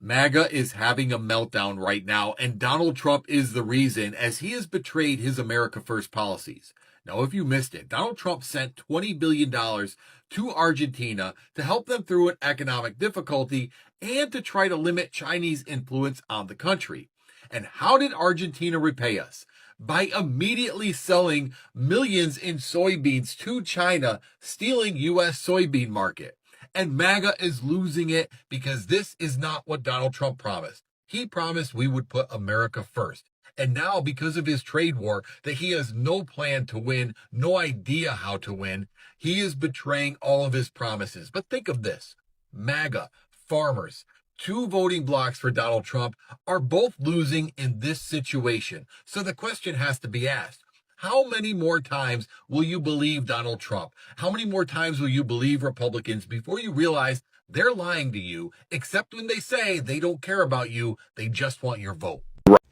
MAGA is having a meltdown right now, and Donald Trump is the reason, as he has betrayed his America First policies. Now, if you missed it, Donald Trump sent $20 billion to Argentina to help them through an economic difficulty and to try to limit Chinese influence on the country. And how did Argentina repay us? By immediately selling millions in soybeans to China, stealing U.S. soybean market. And MAGA is losing it because this is not what Donald Trump promised. He promised we would put America first. And now, because of his trade war that he has no plan to win, no idea how to win, he is betraying all of his promises. But think of this. MAGA, farmers, two voting blocks for Donald Trump are both losing in this situation. So the question has to be asked. How many more times will you believe Donald Trump? How many more times will you believe Republicans before you realize they're lying to you, except when they say they don't care about you, they just want your vote?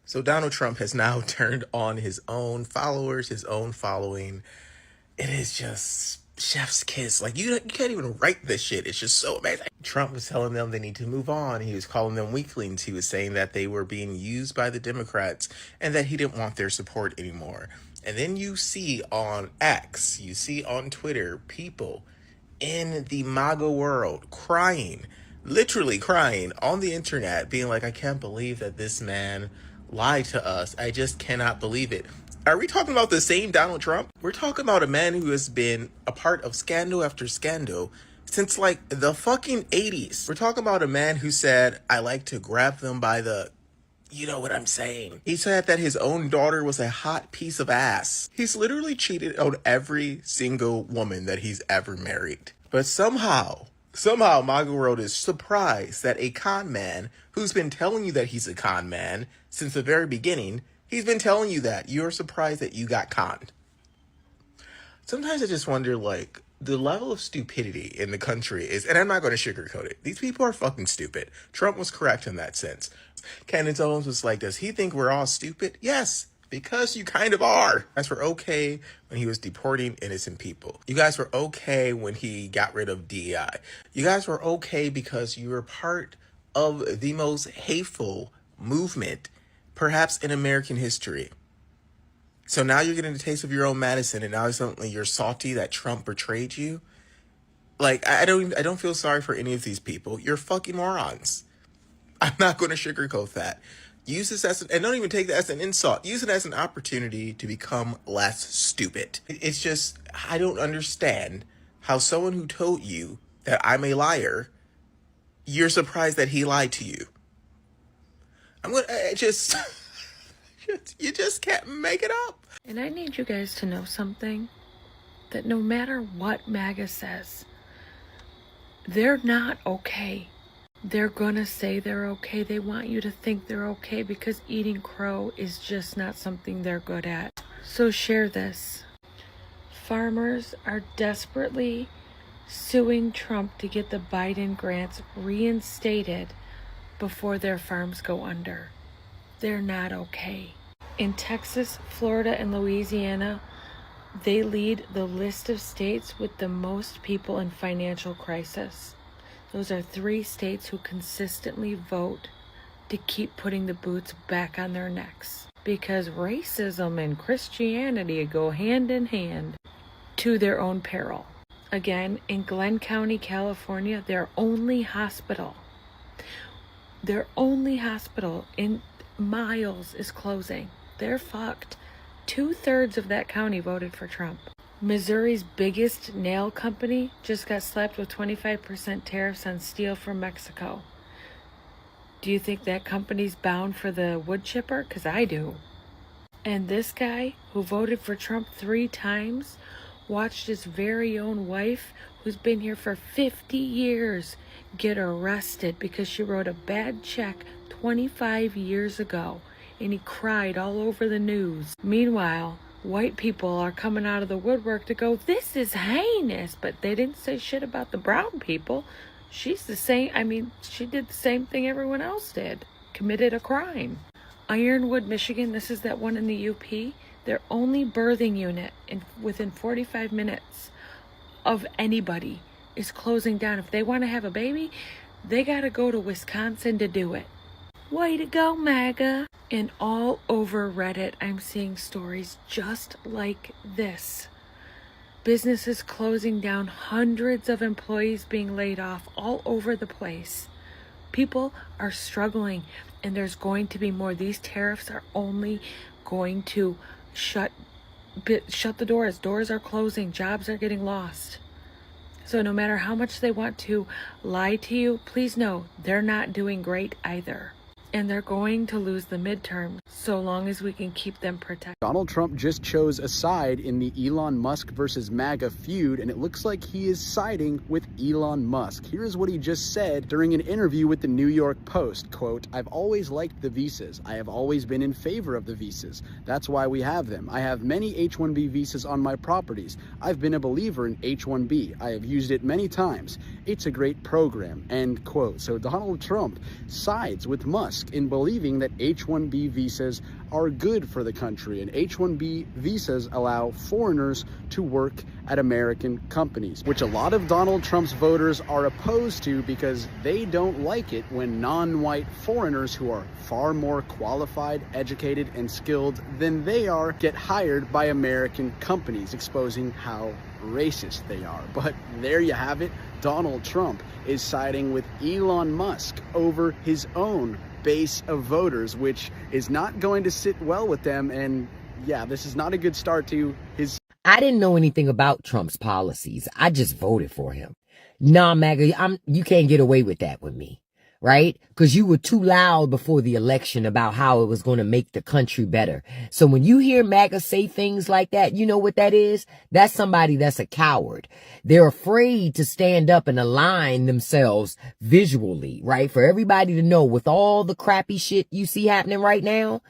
So Donald Trump has now turned on his own followers, his own following. It is just chef's kiss. Like, you can't even write this shit. It's just so amazing. Trump was telling them they need to move on. He was calling them weaklings. He was saying that they were being used by the Democrats and that he didn't want their support anymore. And then you see on X, you see on Twitter, people in the MAGA world crying, literally crying on the internet, being like, I can't believe that this man lied to us. I just cannot believe it. Are we talking about the same Donald Trump? We're talking about a man who has been a part of scandal after scandal since like the fucking 80s. We're talking about a man who said, I like to grab them by the... You know what I'm saying? He said that his own daughter was a hot piece of ass. He's literally cheated on every single woman that he's ever married. But somehow MAGA world is surprised that a con man who's been telling you that he's a con man since the very beginning, he's been telling you that. You're surprised that you got conned. Sometimes I just wonder, like, the level of stupidity in the country is, and I'm not going to sugarcoat it. These people are fucking stupid. Trump was correct in that sense. Candace Owens was like, does he think we're all stupid? Yes, because you kind of are. You guys were okay when he was deporting innocent people. You guys were okay when he got rid of DEI. You guys were okay because you were part of the most hateful movement, perhaps in American history. So now you're getting a taste of your own medicine, and now suddenly you're salty that Trump betrayed you. Like, I don't feel sorry for any of these people. You're fucking morons. I'm not going to sugarcoat that. Use this as and don't even take that as an insult. Use it as an opportunity to become less stupid. It's just, I don't understand how someone who told you that I'm a liar, you're surprised that he lied to you. You just can't make it up. And I need you guys to know something, that no matter what MAGA says, they're not okay. They're gonna say they're okay. They want you to think they're okay because eating crow is just not something they're good at. So share this. Farmers are desperately suing Trump to get the Biden grants reinstated before their farms go under. They're not okay. In Texas, Florida, and Louisiana, they lead the list of states with the most people in financial crisis. Those are 3 states who consistently vote to keep putting the boots back on their necks. Because racism and Christianity go hand in hand to their own peril. Again, in Glenn County, California, their only hospital in miles is closing. They're fucked. 2/3 of that county voted for Trump. Missouri's biggest nail company just got slapped with 25% tariffs on steel from Mexico. Do you think that company's bound for the wood chipper? 'Cause I do. And this guy who voted for Trump 3 times watched his very own wife, who's been here for 50 years, get arrested because she wrote a bad check 25 years ago, and he cried all over the news. Meanwhile, white people are coming out of the woodwork to go, this is heinous, but they didn't say shit about the brown people. She's the same, she did the same thing everyone else did, committed a crime. Ironwood, Michigan, this is that one in the UP, their only birthing unit within 45 minutes of anybody is closing down. If they want to have a baby, They gotta go to Wisconsin to do it. Way to go, MAGA! And all over Reddit, I'm seeing stories just like this. Businesses closing down, hundreds of employees being laid off all over the place. People are struggling, and there's going to be more. These tariffs are only going to shut the doors. Doors are closing. Jobs are getting lost. So no matter how much they want to lie to you, please know they're not doing great either. And they're going to lose the midterm so long as we can keep them protected. Donald Trump just chose a side in the Elon Musk versus MAGA feud, and it looks like he is siding with Elon Musk. Here's what he just said during an interview with the New York Post. Quote, "I've always liked the visas. I have always been in favor of the visas. That's why we have them. I have many H-1B visas on my properties. I've been a believer in H-1B. I have used it many times. It's a great program." End quote. So Donald Trump sides with Musk in believing that H-1B visas are good for the country, and H-1B visas allow foreigners to work at American companies, which a lot of Donald Trump's voters are opposed to because they don't like it when non-white foreigners who are far more qualified, educated, and skilled than they are get hired by American companies, exposing how racist they are. But there you have it. Donald Trump is siding with Elon Musk over his own base of voters, which is not going to sit well with them. And yeah, this is not a good start to his. I didn't know anything about Trump's policies. I just voted for him. Nah, MAGA, you can't get away with that with me, right? Because you were too loud before the election about how it was going to make the country better. So when you hear MAGA say things like that, you know what that is? That's somebody that's a coward. They're afraid to stand up and align themselves visually, right? For everybody to know with all the crappy shit you see happening right now,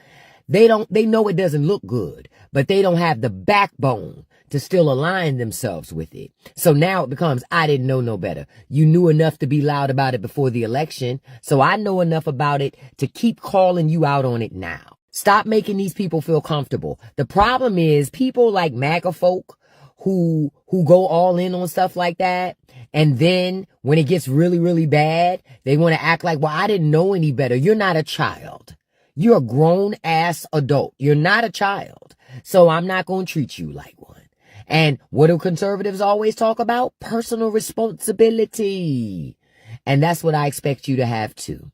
they know it doesn't look good, but they don't have the backbone to still align themselves with it. So now it becomes, I didn't know no better. You knew enough to be loud about it before the election. So I know enough about it to keep calling you out on it now. Stop making these people feel comfortable. The problem is people like MAGA folk who go all in on stuff like that. And then when it gets really, really bad, they want to act like, well, I didn't know any better. You're not a child. You're a grown ass adult. You're not a child. So I'm not going to treat you like one. And what do conservatives always talk about? Personal responsibility. And that's what I expect you to have too.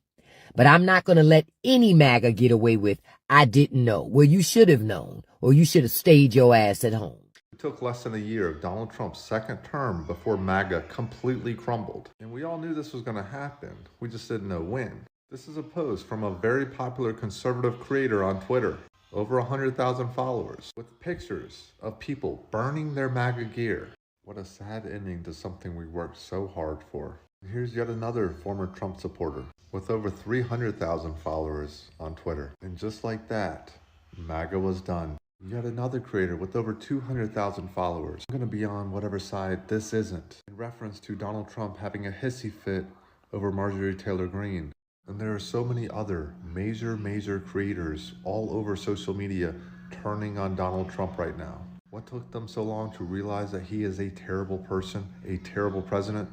But I'm not going to let any MAGA get away with, I didn't know. Well, you should have known, or you should have stayed your ass at home. It took less than a year of Donald Trump's second term before MAGA completely crumbled. And we all knew this was going to happen. We just didn't know when. This is a post from a very popular conservative creator on Twitter. Over 100,000 followers, with pictures of people burning their MAGA gear. What a sad ending to something we worked so hard for. Here's yet another former Trump supporter with over 300,000 followers on Twitter. And just like that, MAGA was done. Yet another creator with over 200,000 followers. I'm going to be on whatever side this isn't. In reference to Donald Trump having a hissy fit over Marjorie Taylor Greene. And there are so many other major creators all over social media turning on Donald Trump right now. What took them so long to realize that he is a terrible person, a terrible president?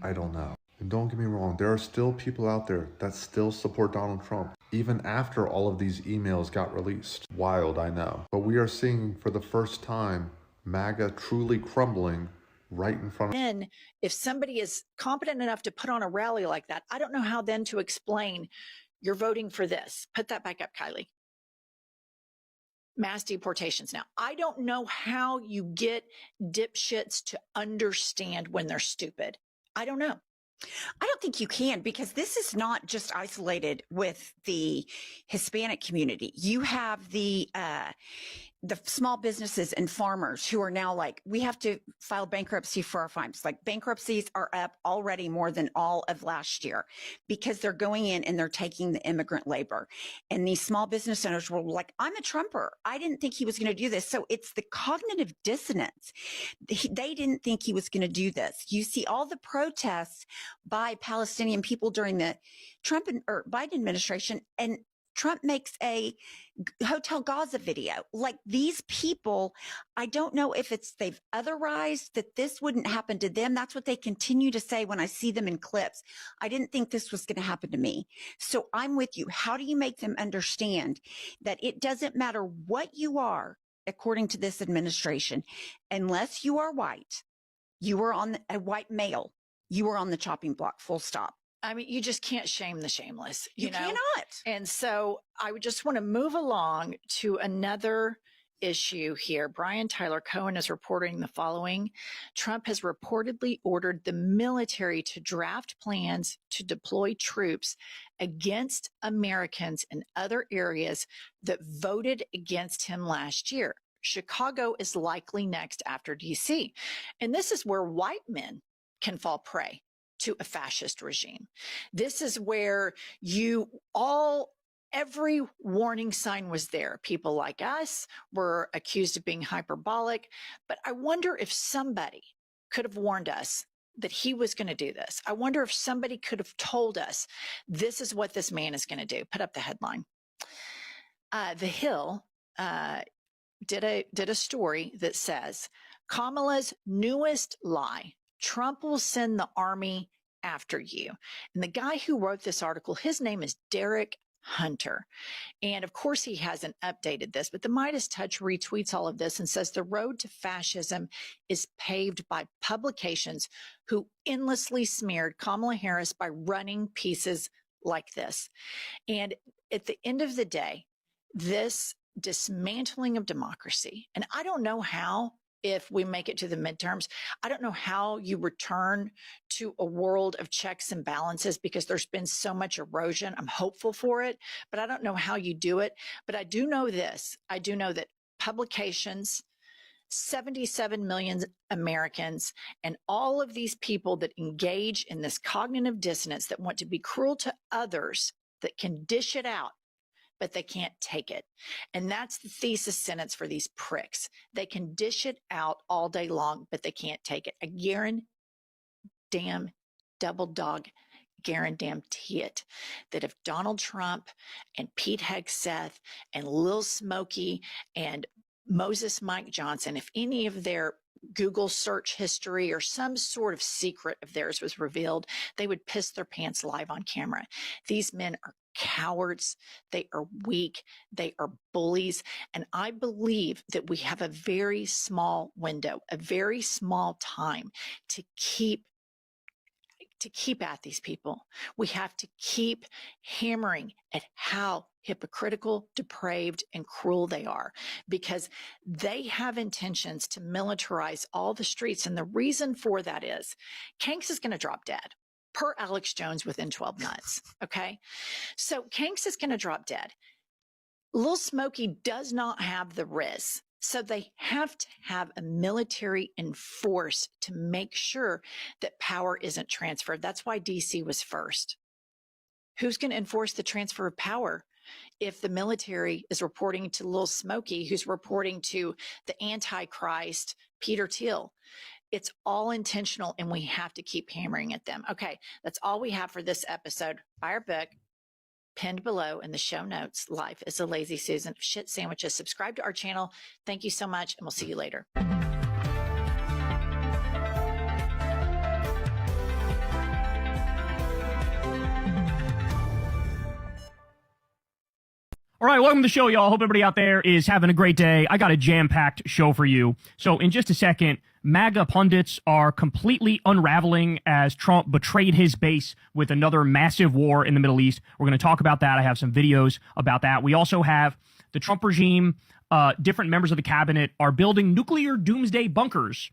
I don't know. And don't get me wrong, there are still people out there that still support Donald Trump, even after all of these emails got released. Wild, I know. But we are seeing for the first time MAGA truly crumbling right in front of. Then if somebody is competent enough to put on a rally like that, I don't know how then to explain you're voting for this. Put that back up, Kylie. Mass deportations. Now, I don't know how you get dipshits to understand when they're stupid. I don't know. I don't think you can, because this is not just isolated with the Hispanic community. You have the small businesses and farmers who are now like, we have to file bankruptcy for our farms. Like, bankruptcies are up already more than all of last year because they're going in and they're taking the immigrant labor. And these small business owners were like, I'm a Trumper. I didn't think he was going to do this. So it's the cognitive dissonance. They didn't think he was going to do this. You see all the protests by Palestinian people during the Trump or Biden administration, and Trump makes a Hotel Gaza video. Like, these people, I don't know if they've otherized that this wouldn't happen to them. That's what they continue to say when I see them in clips. I didn't think this was going to happen to me. So I'm with you. How do you make them understand that it doesn't matter what you are, according to this administration, unless you are white, you are on a white male, you are on the chopping block, full stop. I mean, you just can't shame the shameless. You know? Cannot. And so I would just want to move along to another issue here. Brian Tyler Cohen is reporting the following. Trump has reportedly ordered the military to draft plans to deploy troops against Americans in other areas that voted against him last year. Chicago is likely next after DC. And this is where white men can fall prey to a fascist regime. This is where every warning sign was there. People like us were accused of being hyperbolic, but I wonder if somebody could have warned us that he was going to do this. I wonder if somebody could have told us this is what this man is going to do. Put up the headline. The Hill did a story that says Kamala's newest lie: Trump will send the army after you. And the guy who wrote this article, his name is Derek Hunter. And of course, he hasn't updated this, but the Midas Touch retweets all of this and says the road to fascism is paved by publications who endlessly smeared Kamala Harris by running pieces like this. And at the end of the day, this dismantling of democracy, and I don't know how, if we make it to the midterms, I don't know how you return to a world of checks and balances, because there's been so much erosion. I'm hopeful for it, but I don't know how you do it. But I do know this. I do know that publications, 77 million Americans, and all of these people that engage in this cognitive dissonance, that want to be cruel to others, that can dish it out, but they can't take it. And that's the thesis sentence for these pricks. They can dish it out all day long, but they can't take it. I guarantee it that if Donald Trump and Pete Hegseth and Lil Smokey and Moses Mike Johnson, if any of their Google search history or some sort of secret of theirs was revealed, they would piss their pants live on camera. These men are cowards. They are weak. They are bullies. And I believe that we have a very small window, a very small time to keep at these people. We have to keep hammering at how hypocritical, depraved, and cruel they are, because they have intentions to militarize all the streets. And the reason for that is Kanks is going to drop dead, per Alex Jones, within 12 months. Okay. So Kanks is going to drop dead. Lil Smokey does not have the Riz. So they have to have a military enforce to make sure that power isn't transferred. That's why DC was first. Who's going to enforce the transfer of power if the military is reporting to Lil Smokey, who's reporting to the Antichrist, Peter Thiel? It's all intentional, and we have to keep hammering at them. Okay, that's all we have for this episode. Buy our book, pinned below in the show notes. Life is a Lazy Susan of Shit Sandwiches. Subscribe to our channel. Thank you so much, and we'll see you later. All right, welcome to the show, y'all. Hope everybody out there is having a great day. I got a jam-packed show for you. So in just a second, MAGA pundits are completely unraveling as Trump betrayed his base with another massive war in the Middle East. We're going to talk about that. I have some videos about that. We also have the Trump regime, different members of the cabinet are building nuclear doomsday bunkers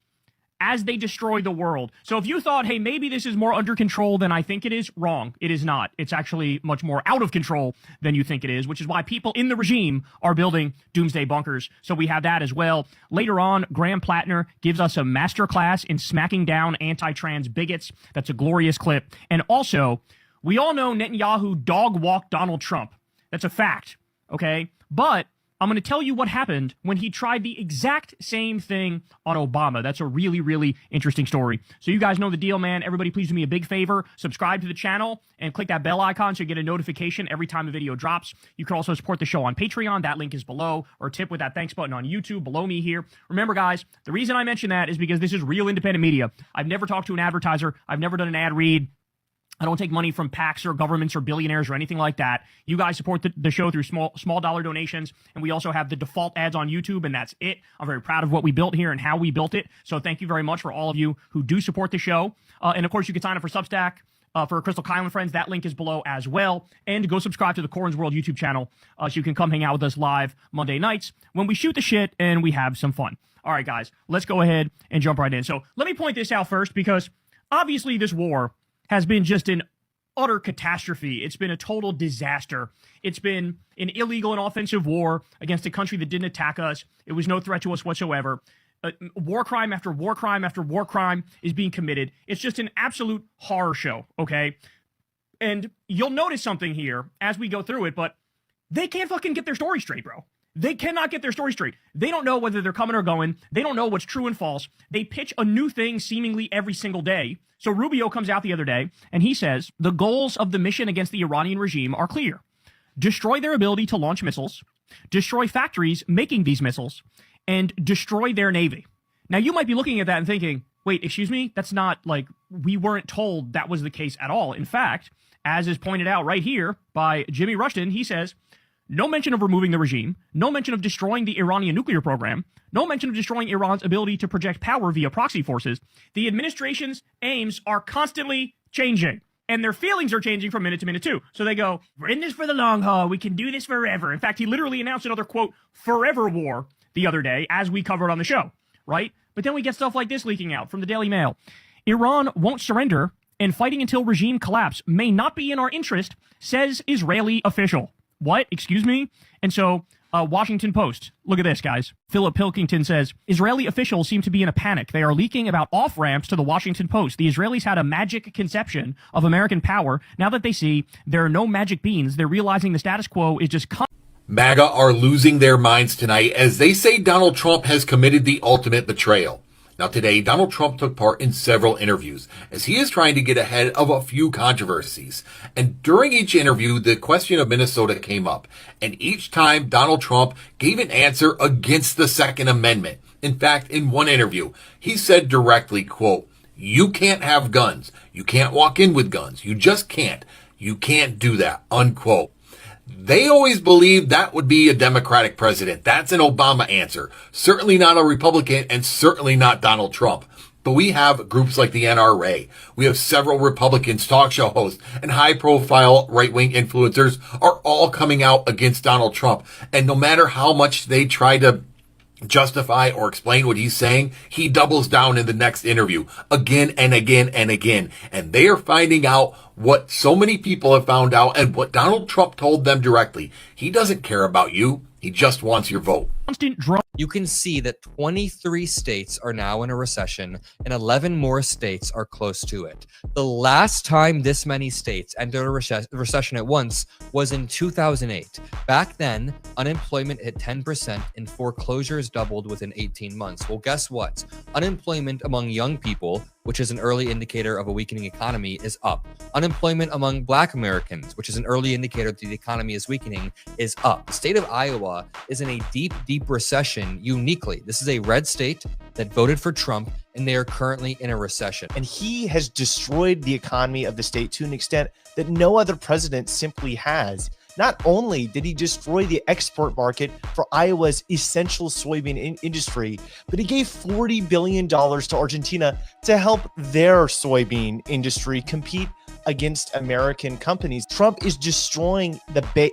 as they destroy the world. So if you thought, hey, maybe this is more under control than I think it is, wrong. It is not. It's actually much more out of control than you think it is, which is why people in the regime are building doomsday bunkers. So we have that as well. Later on, Graham Plattner gives us a masterclass in smacking down anti-trans bigots. That's a glorious clip. And also, we all know Netanyahu dog-walked Donald Trump. That's a fact, okay? But I'm going to tell you what happened when he tried the exact same thing on Obama. That's a really, really interesting story. So you guys know the deal, man. Everybody, please do me a big favor. Subscribe to the channel and click that bell icon so you get a notification every time a video drops. You can also support the show on Patreon. That link is below, or tip with that thanks button on YouTube below me here. Remember, guys, the reason I mention that is because this is real independent media. I've never talked to an advertiser. I've never done an ad read. I don't take money from PACs or governments or billionaires or anything like that. You guys support the show through small dollar donations, and we also have the default ads on YouTube, and that's it. I'm very proud of what we built here and how we built it. So thank you very much for all of you who do support the show. And of course, you can sign up for Substack for Crystal Kylan Friends. That link is below as well. And go subscribe to the Corins World YouTube channel so you can come hang out with us live Monday nights when we shoot the shit and we have some fun. All right, guys, let's go ahead and jump right in. So let me point this out first, because obviously this war has been just an utter catastrophe. It's been a total disaster. It's been an illegal and offensive war against a country that didn't attack us. It was no threat to us whatsoever. War crime after war crime after war crime is being committed. It's just an absolute horror show, okay? And you'll notice something here as we go through it, but they can't fucking get their story straight, bro. They cannot get their story straight. They don't know whether they're coming or going. They don't know what's true and false. They pitch a new thing seemingly every single day. So Rubio comes out the other day and he says the goals of the mission against the Iranian regime are clear. Destroy their ability to launch missiles, destroy factories making these missiles, and destroy their navy. Now you might be looking at that and thinking, wait, excuse me? That's not like, we weren't told that was the case at all. In fact, as is pointed out right here by Jimmy Rushton, he says, no mention of removing the regime, no mention of destroying the Iranian nuclear program, no mention of destroying Iran's ability to project power via proxy forces. The administration's aims are constantly changing, and their feelings are changing from minute to minute too. So they go, we're in this for the long haul, we can do this forever. In fact, he literally announced another, quote, forever war the other day, as we covered on the show, right? But then we get stuff like this leaking out from the Daily Mail. Iran won't surrender, and fighting until regime collapse may not be in our interest, says Israeli official. What? Excuse me? And so, Washington Post. Look at this, guys. Philip Pilkington says, Israeli officials seem to be in a panic. They are leaking about off-ramps to the Washington Post. The Israelis had a magic conception of American power. Now that they see there are no magic beans, they're realizing the status quo is just... MAGA are losing their minds tonight as they say Donald Trump has committed the ultimate betrayal. Now today, Donald Trump took part in several interviews as he is trying to get ahead of a few controversies. And during each interview, the question of Minnesota came up. And each time, Donald Trump gave an answer against the Second Amendment. In fact, in one interview, he said directly, quote, you can't have guns. You can't walk in with guns. You just can't. You can't do that, unquote. They always believed that would be a Democratic president. That's an Obama answer. Certainly not a Republican and certainly not Donald Trump. But we have groups like the NRA. We have several Republicans, talk show hosts, and high-profile right-wing influencers are all coming out against Donald Trump. And no matter how much they try to justify or explain what he's saying, he doubles down in the next interview again and again and again. And they are finding out what so many people have found out and what Donald Trump told them directly. He doesn't care about you. He just wants your vote. Constant drone. You can see that 23 states are now in a recession and 11 more states are close to it. The last time this many states entered a recession at once was in 2008. Back then, unemployment hit 10% and foreclosures doubled within 18 months. Well, guess what? Unemployment among young people, which is an early indicator of a weakening economy, is up. Unemployment among Black Americans, which is an early indicator that the economy is weakening, is up. The state of Iowa is in a deep, deep recession uniquely. This is a red state that voted for Trump, and they are currently in a recession. And he has destroyed the economy of the state to an extent that no other president simply has. Not only did he destroy the export market for Iowa's essential soybean industry, but he gave $40 billion to Argentina to help their soybean industry compete against American companies. Trump is destroying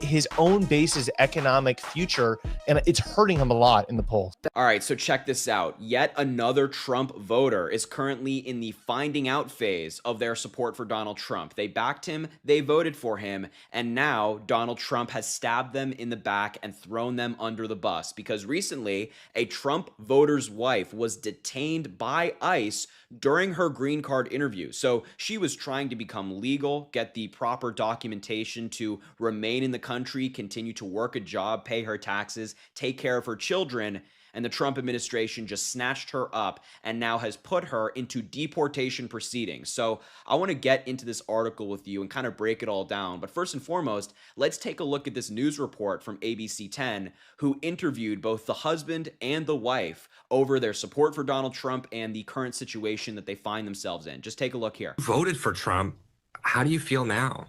his own base's economic future, and it's hurting him a lot in the polls. All right, so check this out. Yet another Trump voter is currently in the finding out phase of their support for Donald Trump. They backed him, they voted for him, and now Donald Trump has stabbed them in the back and thrown them under the bus because recently a Trump voter's wife was detained by ICE during her green card interview. So she was trying to become legal, get the proper documentation to remain in the country, continue to work a job, pay her taxes, take care of her children. And the Trump administration just snatched her up and now has put her into deportation proceedings. So I want to get into this article with you and kind of break it all down. But first and foremost, let's take a look at this news report from ABC 10, who interviewed both the husband and the wife over their support for Donald Trump and the current situation that they find themselves in. Just take a look here. Voted for Trump. How do you feel now?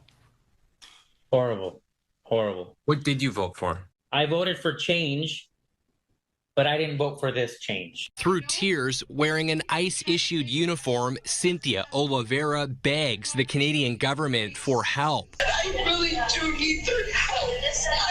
Horrible. Horrible. What did you vote for? I voted for change, but I didn't vote for this change. Through tears, wearing an ICE-issued uniform, Cynthia Oliveira begs the Canadian government for help. I really do need their help.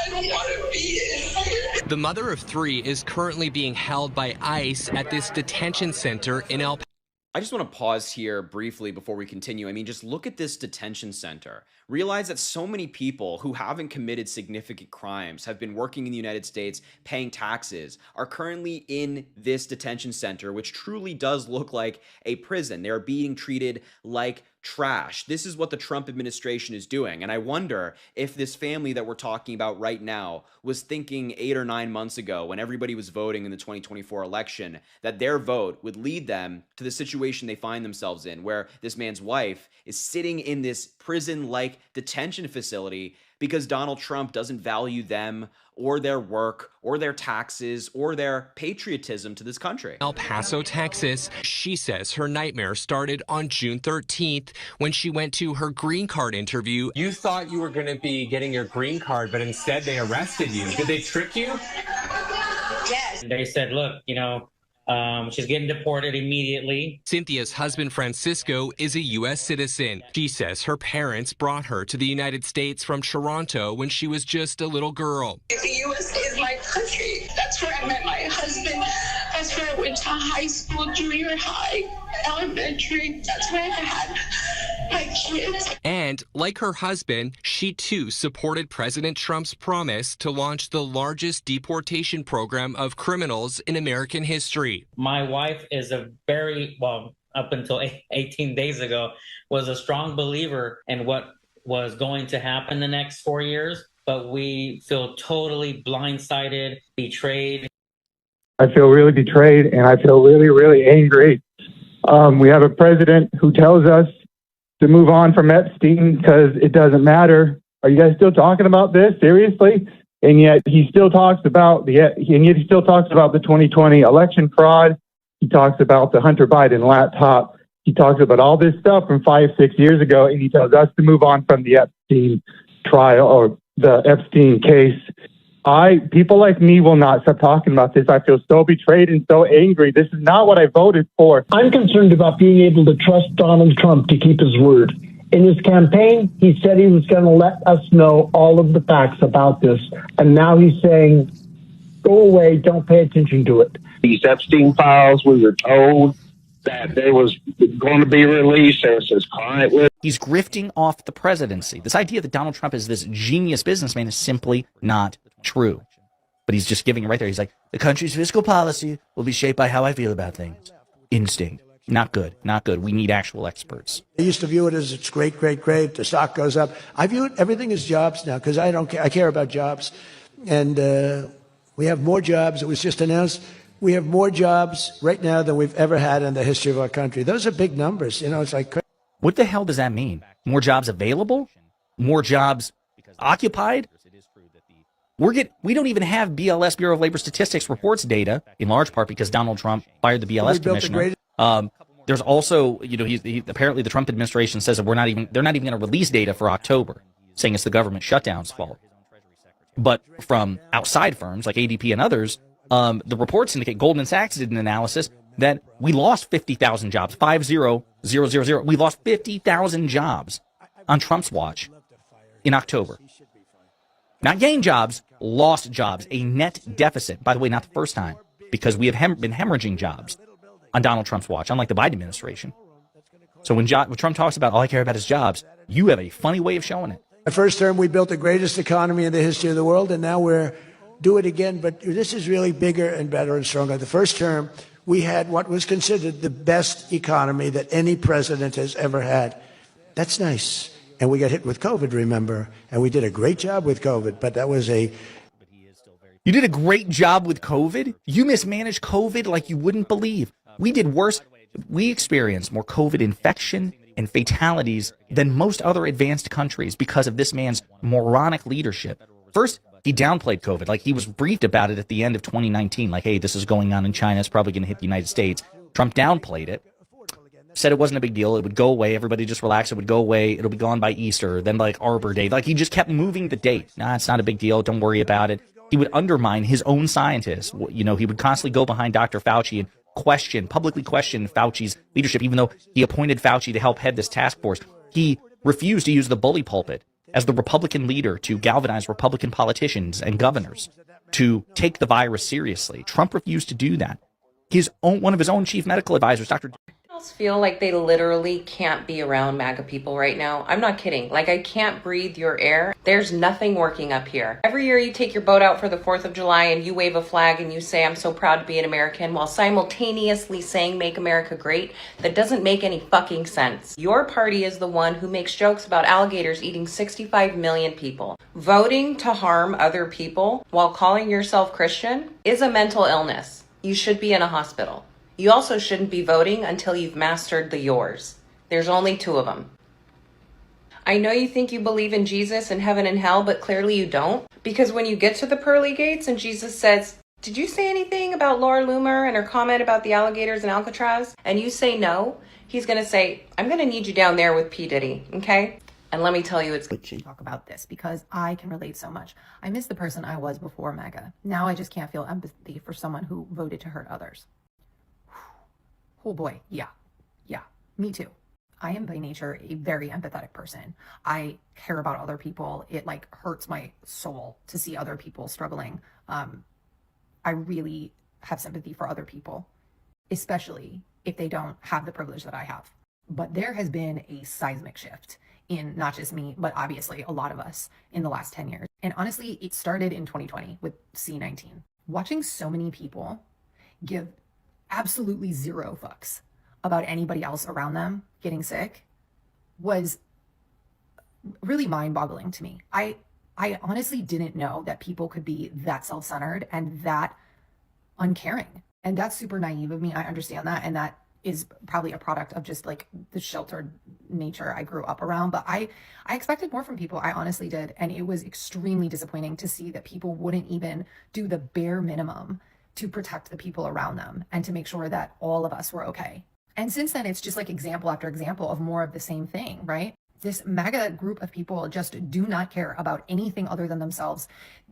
I don't want to be in here. The mother of 3 is currently being held by ICE at this detention center in El Paso. I just want to pause here briefly before we continue. I mean, just look at this detention center. Realize that so many people who haven't committed significant crimes, have been working in the United States, paying taxes, are currently in this detention center, which truly does look like a prison. They're being treated like trash. This is what the Trump administration is doing. And I wonder if this family that we're talking about right now was thinking 8 or 9 months ago, when everybody was voting in the 2024 election, that their vote would lead them to the situation they find themselves in, where this man's wife is sitting in this prison-like detention facility because Donald Trump doesn't value them or their work or their taxes or their patriotism to this country. El Paso, Texas. She says her nightmare started on June 13th when she went to her green card interview. You thought you were going to be getting your green card, but instead they arrested you. Did they trick you? Yes. They said, look, she's getting deported immediately. Cynthia's husband, Francisco, is a U.S. citizen. She says her parents brought her to the United States from Toronto when she was just a little girl. The U.S. is my country. That's where I met my husband. That's where I went to high school, junior high, elementary. That's where I had my kids. And like her husband, she too supported President Trump's promise to launch the largest deportation program of criminals in American history. My wife is a very, up until 18 days ago, was a strong believer in what was going to happen the next 4 years. But we feel totally blindsided, betrayed. I feel really betrayed, and I feel really, really angry. We have a president who tells us to move on from Epstein because it doesn't matter. Are you guys still talking about this seriously? And yet he still talks about the 2020 election fraud. He talks about the Hunter Biden laptop. He talks about all this stuff from 5-6 years ago, and he tells us to move on from the Epstein trial or the Epstein case. People like me will not stop talking about this. I feel so betrayed and so angry. This is not what I voted for. I'm concerned about being able to trust Donald Trump to keep his word. In his campaign, he said he was going to let us know all of the facts about this. And now he's saying, go away, don't pay attention to it. These Epstein files, we were told that they was going to be released as his client was. He's grifting off the presidency. This idea that Donald Trump is this genius businessman is simply not true. But he's just giving it right there. He's like, the country's fiscal policy will be shaped by how I feel about things. Instinct. Not good. Not good. We need actual experts. I used to view it as it's great, great, great. The stock goes up. I view everything as jobs now because I don't care. I care about jobs. And we have more jobs. It was just announced. We have more jobs right now than we've ever had in the history of our country. Those are big numbers. It's like. What the hell does that mean? More jobs available? More jobs occupied? We don't even have BLS, Bureau of Labor Statistics reports data, in large part because Donald Trump fired the BLS commissioner. There's also, apparently the Trump administration says that they're not even going to release data for October, saying it's the government shutdown's fault. But from outside firms like ADP and others, the reports indicate, Goldman Sachs did an analysis that we lost 50,000 jobs, 50,000. We lost 50,000 jobs on Trump's watch in October. Not gained jobs, lost jobs, a net deficit. By the way, not the first time, because we have been hemorrhaging jobs on Donald Trump's watch, unlike the Biden administration. So when Trump talks about all I care about is jobs, you have a funny way of showing it. The first term, we built the greatest economy in the history of the world, and now we're do it again. But this is really bigger and better and stronger. The first term, we had what was considered the best economy that any president has ever had. That's nice. And we got hit with COVID, remember? And we did a great job with COVID, but that was a... You did a great job with COVID? You mismanaged COVID like you wouldn't believe. We did worse. We experienced more COVID infection and fatalities than most other advanced countries because of this man's moronic leadership. First, he downplayed COVID. Like, he was briefed about it at the end of 2019. Like, hey, this is going on in China. It's probably going to hit the United States. Trump downplayed it. Said it wasn't a big deal. It would go away. Everybody just relax. It would go away. It'll be gone by Easter. Then like Arbor Day. Like, he just kept moving the date. Nah, it's not a big deal. Don't worry about it. He would undermine his own scientists. You know, he would constantly go behind Dr. Fauci and publicly question Fauci's leadership, even though he appointed Fauci to help head this task force. He refused to use the bully pulpit as the Republican leader to galvanize Republican politicians and governors to take the virus seriously. Trump refused to do that. One of his own chief medical advisors, Dr. Feel like they literally can't be around MAGA people right now. I'm not kidding. Like, I can't breathe your air. There's nothing working up here. Every year you take your boat out for the 4th of July and you wave a flag and you say, I'm so proud to be an American, while simultaneously saying, make America great. That doesn't make any fucking sense. Your party is the one who makes jokes about alligators eating 65 million people. Voting to harm other people while calling yourself Christian is a mental illness. You should be in a hospital. You also shouldn't be voting until you've mastered the yours. There's only 2 of them. I know you think you believe in Jesus and heaven and hell, but clearly you don't. Because when you get to the pearly gates and Jesus says, did you say anything about Laura Loomer and her comment about the alligators in Alcatraz? And you say no, he's going to say, I'm going to need you down there with P. Diddy, okay? And let me tell you, it's talk about this because I can relate so much. I miss the person I was before MAGA. Now I just can't feel empathy for someone who voted to hurt others. Oh boy, yeah, me too. I am by nature a very empathetic person. I care about other people. It like hurts my soul to see other people struggling. I really have sympathy for other people, especially if they don't have the privilege that I have. But there has been a seismic shift in not just me, but obviously a lot of us in the last 10 years. And honestly, it started in 2020 with C-19. Watching so many people give absolutely 0 fucks about anybody else around them getting sick was really mind-boggling to me. I honestly didn't know that people could be that self-centered and that uncaring. And that's super naive of me. I understand that. And that is probably a product of just like the sheltered nature I grew up around. But I expected more from people. I honestly did. And it was extremely disappointing to see that people wouldn't even do the bare minimum to protect the people around them and to make sure that all of us were okay. And since then, it's just like example after example of more of the same thing, right? This MAGA group of people just do not care about anything other than themselves.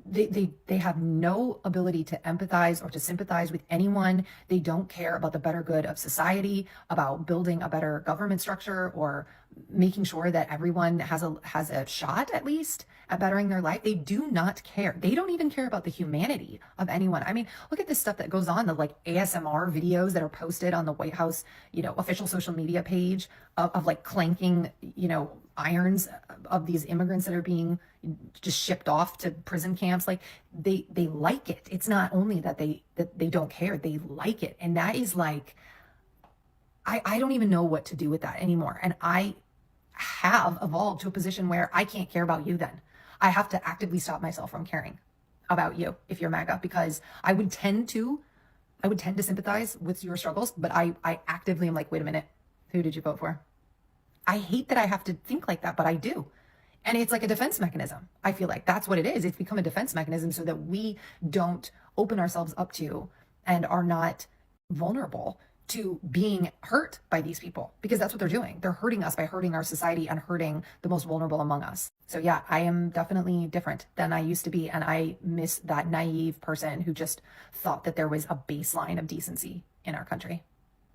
They have no ability to empathize or to sympathize with anyone. They don't care about the better good of society, about building a better government structure or making sure that everyone has a shot at least at bettering their life. They do not care. They don't even care about the humanity of anyone. I mean, look at this stuff that goes on, the like ASMR videos that are posted on the White House, official social media page of like clanking, irons of these immigrants that are being just shipped off to prison camps. Like they like it. It's not only that they don't care, they like it. And that is like, I don't even know what to do with that anymore. And I have evolved to a position where I can't care about you then. I have to actively stop myself from caring about you if you're MAGA, because I would tend to sympathize with your struggles, but I actively am like, wait a minute, who did you vote for? I hate that I have to think like that, but I do. And it's like a defense mechanism. I feel like that's what it is. It's become a defense mechanism so that we don't open ourselves up to and are not vulnerable to being hurt by these people, because that's what they're doing. They're hurting us by hurting our society and hurting the most vulnerable among us. So yeah, I am definitely different than I used to be. And I miss that naive person who just thought that there was a baseline of decency in our country.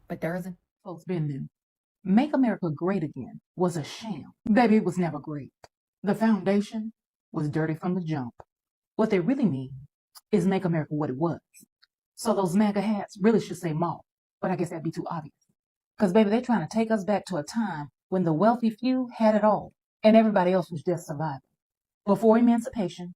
But there isn't. Folks been there. Make America Great Again was a sham. Baby, it was never great. The foundation was dirty from the jump. What they really mean is make America what it was. So those MAGA hats really should say mall. But I guess that'd be too obvious. Because, baby, they're trying to take us back to a time when the wealthy few had it all and everybody else was just surviving before emancipation.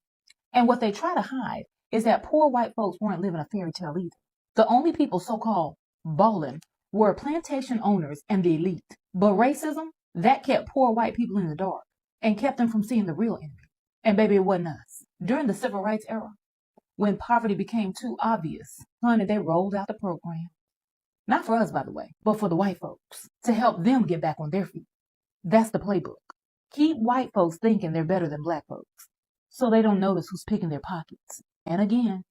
And what they try to hide is that poor white folks weren't living a fairy tale either. The only people so-called balling were plantation owners and the elite. But racism, that kept poor white people in the dark and kept them from seeing the real enemy. And baby, it wasn't us. During the civil rights era, when poverty became too obvious, honey, they rolled out the program. Not for us, by the way, but for the white folks, to help them get back on their feet. That's the playbook. Keep white folks thinking they're better than black folks, so they don't notice who's picking their pockets. And again,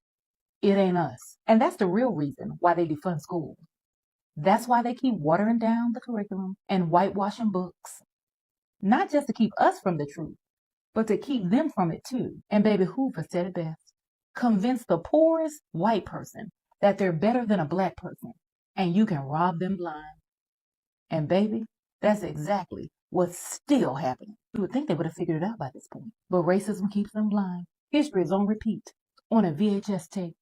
it ain't us. And that's the real reason why they defund schools. That's why they keep watering down the curriculum and whitewashing books. Not just to keep us from the truth, but to keep them from it too. And baby Hoover said it best. Convince the poorest white person that they're better than a black person, and you can rob them blind. And baby, that's exactly what's still happening. You would think they would have figured it out by this point. But racism keeps them blind. History is on repeat, on a VHS tape.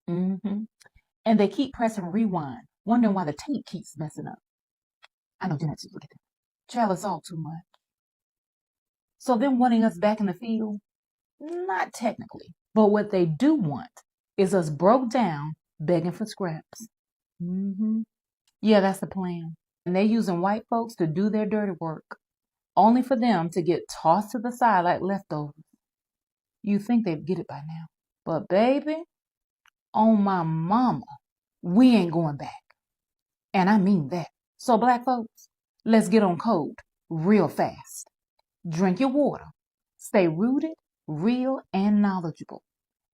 And they keep pressing rewind, wondering why the tape keeps messing up. I know Jeanette, look at that. Child, it's all too much. So them wanting us back in the field? Not technically. But what they do want is us broke down, begging for scraps. Yeah, that's the plan. And they using white folks to do their dirty work, only for them to get tossed to the side like leftovers. You think they'd get it by now. But baby, on my mama, we ain't going back. And I mean that. So black folks, let's get on code real fast. Drink your water. Stay rooted, real, and knowledgeable.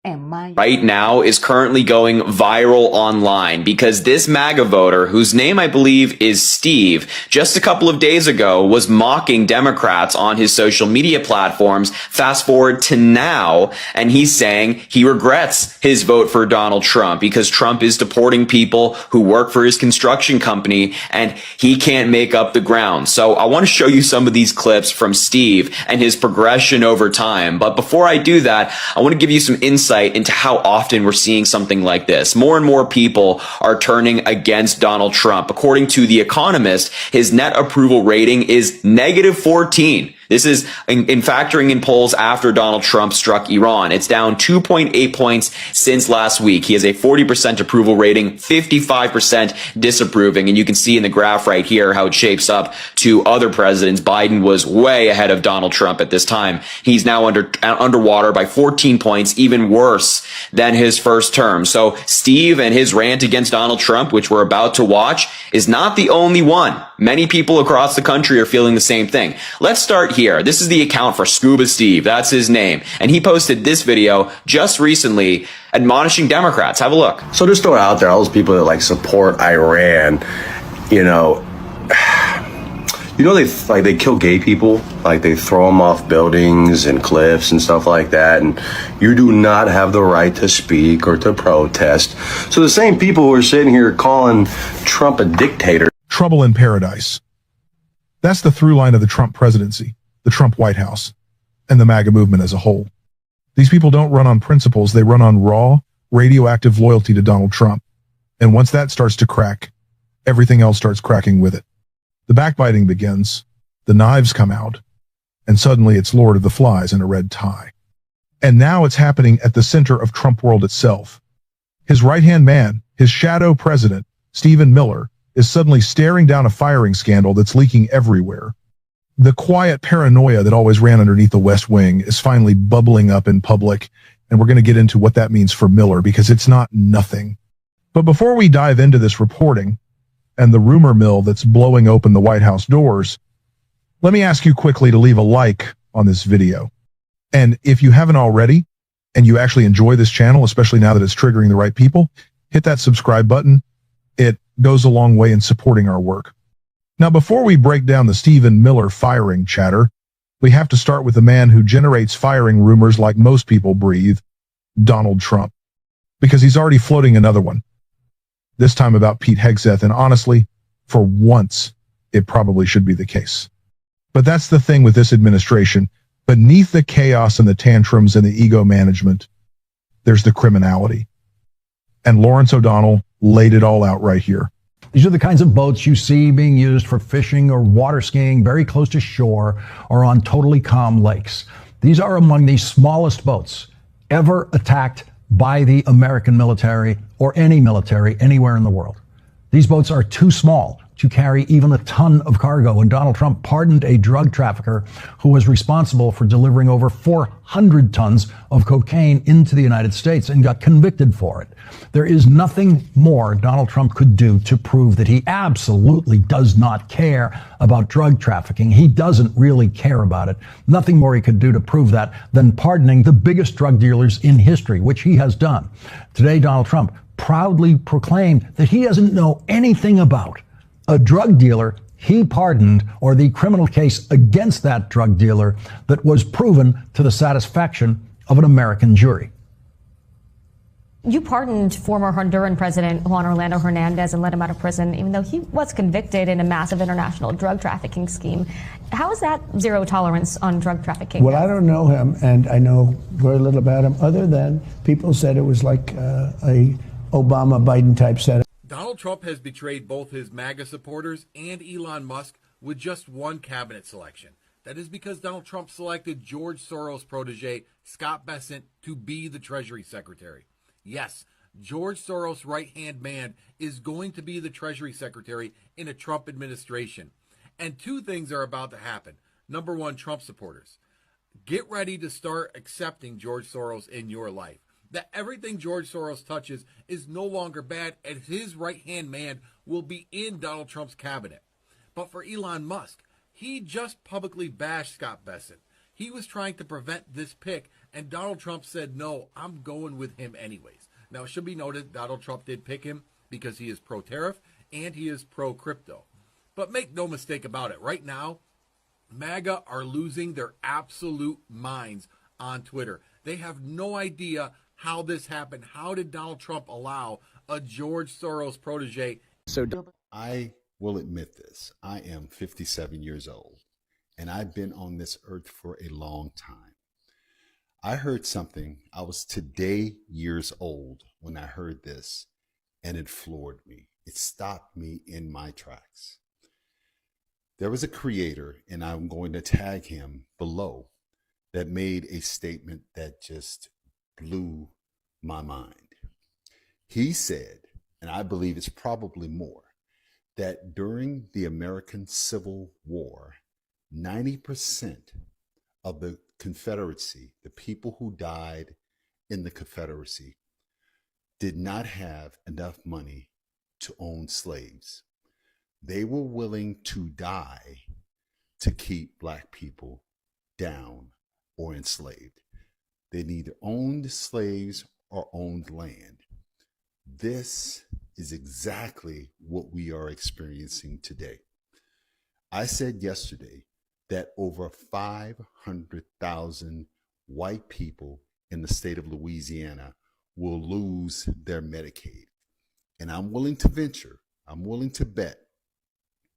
And mind right now is currently going viral online because this MAGA voter, whose name I believe is Steve, just a couple of days ago was mocking Democrats on his social media platforms. Fast forward to now, and he's saying he regrets his vote for Donald Trump because Trump is deporting people who work for his construction company and he can't make up the ground. So I want to show you some of these clips from Steve and his progression over time. But before I do that, I want to give you some insight into how often we're seeing something like this. More and more people are turning against Donald Trump. According to The Economist, his net approval rating is -14. This is in factoring in polls after Donald Trump struck Iran. It's down 2.8 points since last week. He has a 40% approval rating, 55% disapproving. And you can see in the graph right here how it shapes up to other presidents. Biden was way ahead of Donald Trump at this time. He's now underwater by 14 points, even worse than his first term. So Steve and his rant against Donald Trump, which we're about to watch, is not the only one. Many people across the country are feeling the same thing. Let's start here. This is the account for Scuba Steve. That's his name. And he posted this video just recently admonishing Democrats. Have a look. So just throw it out there, all those people that like support Iran, they kill gay people, like they throw them off buildings and cliffs and stuff like that. And you do not have the right to speak or to protest. So the same people who are sitting here calling Trump a dictator. Trouble in paradise. That's the through line of the Trump presidency, the Trump White House, and the MAGA movement as a whole. These people don't run on principles, they run on raw, radioactive loyalty to Donald Trump. And once that starts to crack, everything else starts cracking with it. The backbiting begins, the knives come out, and suddenly it's Lord of the Flies in a red tie. And now it's happening at the center of Trump world itself. His right-hand man, his shadow president, Stephen Miller, is suddenly staring down a firing scandal that's leaking everywhere. The quiet paranoia that always ran underneath the West Wing is finally bubbling up in public, and we're going to get into what that means for Miller because it's not nothing. But before we dive into this reporting and the rumor mill that's blowing open the White House doors, let me ask you quickly to leave a like on this video. And if you haven't already, and you actually enjoy this channel, especially now that it's triggering the right people, hit that subscribe button. It goes a long way in supporting our work. Now, before we break down the Stephen Miller firing chatter, we have to start with the man who generates firing rumors like most people breathe, Donald Trump. Because he's already floating another one. This time about Pete Hegseth, and honestly, for once, it probably should be the case. But that's the thing with this administration. Beneath the chaos and the tantrums and the ego management, there's the criminality. And Lawrence O'Donnell laid it all out right here. These are the kinds of boats you see being used for fishing or water skiing very close to shore or on totally calm lakes. These are among the smallest boats ever attacked by the American military or any military anywhere in the world. These boats are too small to carry even a ton of cargo, and Donald Trump pardoned a drug trafficker who was responsible for delivering over 400 tons of cocaine into the United States and got convicted for it. There is nothing more Donald Trump could do to prove that he absolutely does not care about drug trafficking. He doesn't really care about it. Nothing more he could do to prove that than pardoning the biggest drug dealers in history, which he has done. Today, Donald Trump proudly proclaimed that he doesn't know anything about a drug dealer he pardoned, or the criminal case against that drug dealer that was proven to the satisfaction of an American jury. You pardoned former Honduran President Juan Orlando Hernandez and let him out of prison, even though he was convicted in a massive international drug trafficking scheme. How is that zero tolerance on drug trafficking? Well, I don't know him, and I know very little about him, other than people said it was like a Obama-Biden type setup. Donald Trump has betrayed both his MAGA supporters and Elon Musk with just one cabinet selection. That is because Donald Trump selected George Soros' protege, Scott Bessent, to be the Treasury Secretary. Yes, George Soros' right-hand man is going to be the Treasury Secretary in a Trump administration. And two things are about to happen. Number one, Trump supporters, get ready to start accepting George Soros in your life. That everything George Soros touches is no longer bad, and his right-hand man will be in Donald Trump's cabinet. But for Elon Musk, he just publicly bashed Scott Bessent. He was trying to prevent this pick, and Donald Trump said, no, I'm going with him anyways. Now, it should be noted, Donald Trump did pick him because he is pro-tariff and he is pro-crypto. But make no mistake about it, right now, MAGA are losing their absolute minds on Twitter. They have no idea how this happened. How did Donald Trump allow a George Soros protege? I will admit this. I am 57 years old, and I've been on this earth for a long time. I heard something. I was today years old when I heard this, and it floored me. It stopped me in my tracks. There was a creator, and I'm going to tag him below, that made a statement that just blew my mind. He said, and I believe it's probably more, that during the American Civil War, 90% of the Confederacy, the people who died in the Confederacy, did not have enough money to own slaves. They were willing to die to keep Black people down or enslaved. They neither owned slaves or owned land. This is exactly what we are experiencing today. I said yesterday that over 500,000 white people in the state of Louisiana will lose their Medicaid. And I'm willing to venture, I'm willing to bet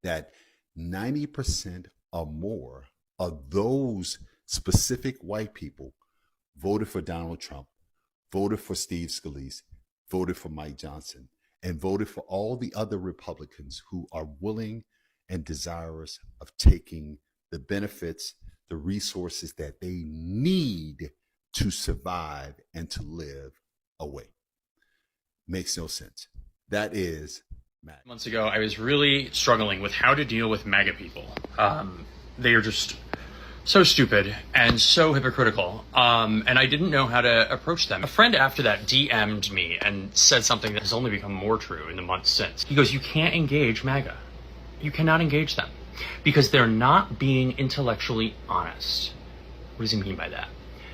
that 90% or more of those specific white people voted for Donald Trump, voted for Steve Scalise, voted for Mike Johnson, and voted for all the other Republicans who are willing and desirous of taking the benefits, the resources that they need to survive and to live away. Makes no sense. That is MAGA. Months ago, I was really struggling with how to deal with MAGA people. They are just so stupid and so hypocritical, and I didn't know how to approach them. A friend after that DM'd me and said something that has only become more true in the months since. He goes, you can't engage MAGA. You cannot engage them because they're not being intellectually honest. What does he mean by that?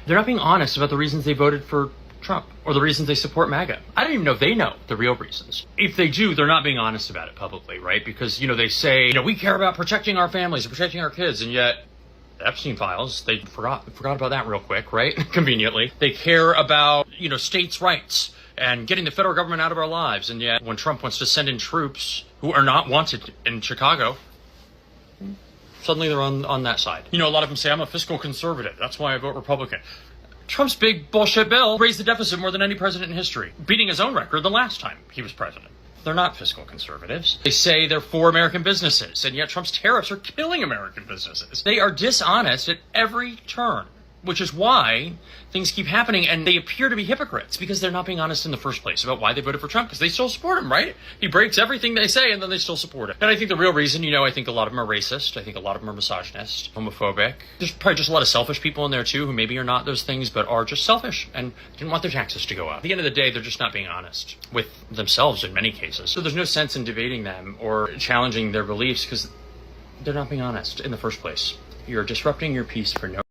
They're not being honest about the reasons they voted for Trump or the reasons they support MAGA. I don't even know if they know the real reasons. If they do, they're not being honest about it publicly, right? Because, they say, we care about protecting our families and protecting our kids, and yet Epstein files, they forgot about that real quick, right? Conveniently. They care about, states' rights and getting the federal government out of our lives. And yet when Trump wants to send in troops who are not wanted in Chicago, suddenly they're on that side. A lot of them say, I'm a fiscal conservative. That's why I vote Republican. Trump's big bullshit bill raised the deficit more than any president in history, beating his own record the last time he was president. They're not fiscal conservatives. They say they're for American businesses, and yet Trump's tariffs are killing American businesses. They are dishonest at every turn. which is why things keep happening, and they appear to be hypocrites because they're not being honest in the first place about why they voted for Trump, because they still support him, right? He breaks everything they say, and then they still support him. And I think the real reason, I think a lot of them are racist. I think a lot of them are misogynist, homophobic. There's probably just a lot of selfish people in there, too, who maybe are not those things, but are just selfish and didn't want their taxes to go up. At the end of the day, they're just not being honest with themselves in many cases. So there's no sense in debating them or challenging their beliefs because they're not being honest in the first place. You're disrupting your peace for no